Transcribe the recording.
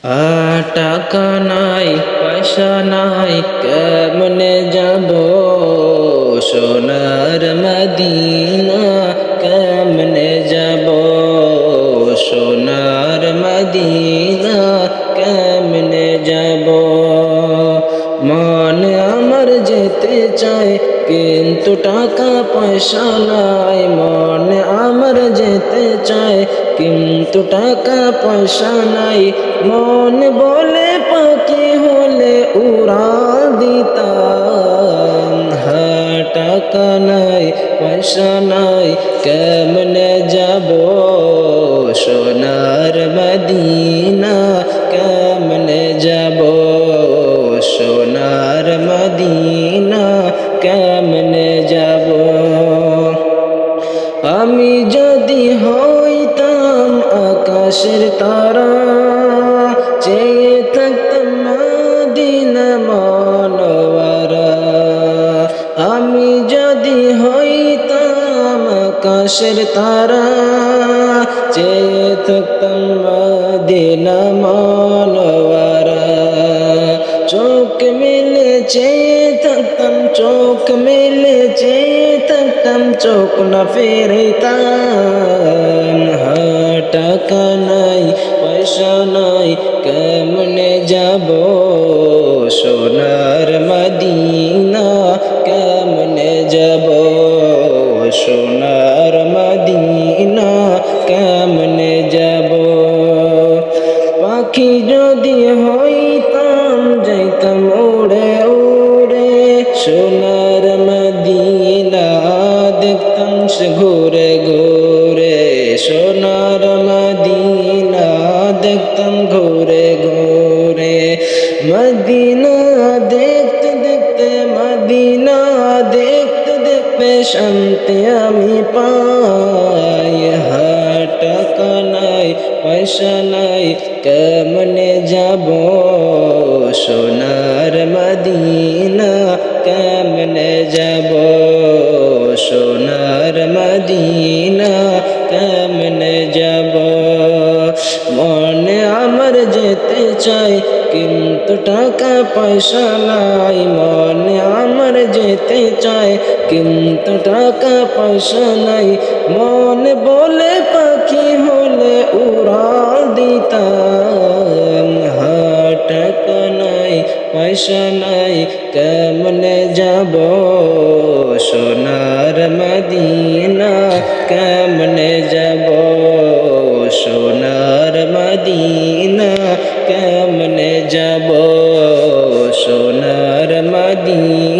টাকা নাই পয়সা নাই কেমনে যাব সোনার মদিনা, কেমনে যাব সোনার মদিনা, কেমনে যাব। মন আমার যেতে চায় কিন্তু টাকা পয়সা নাই, মন আমার যেতে চায় কিন্তু টাকা পয়সা নাই। মন বলে পাখি হলে উড়া দিতাম, টাকা নাই পয়সা নাই কেমনে যাব সোনার মদিনা, কেমনে যাব সোনার মদিনা, কেমনে যাব। আমি যদি হইতাম আকাশের তারা, চেয়ে থাকতাম মদিনা মনোয়ারা। আমি যদি হইতাম আকাশের তারা, চেয়ে থাকতাম মদিনা মনোয়ারা। চোখ মেলে চেয়ে থাকতাম, চোখ মেলে চেয়ে থাকতাম, চোখ না ফেরাইতাম। টাকা নাই পয়সা নাই কেমনে যাব সোনার মদিনা, কেমনে যাব সোনার মদিনা, কেমনে যাব। পাখি যদি হইতাম যাইতাম উড়ে উড়ে সোনার মদিনা, দেখতাম সে ঘুরে ঘুরে সোনার মদিনা, দেখতাম ঘুরে ঘুরে। মদিনা দেখতে দেখতে, মদিনা দেখতে দেখতে শান্তি আমি পাই। টাকা নাই পয়সা নাই কেমনে যাব সোনার মদিনা, কেমনে যাব সোনার মদিনা, কেমনে যাব। মনে আমার যেতে চাই কিন্তু টাকা পয়সা নাই, মনে আমার যেতে চায় কিন্তু টাকা পয়সা নাই। মন বলে পাখি হলে উড়া দিতাম, টাকা নাই পয়সা নাই কেমনে যাব সোনার মদিনা, কেমনে যাব সোনার মদিনা, কেমনে যাব সোনার মদিনা।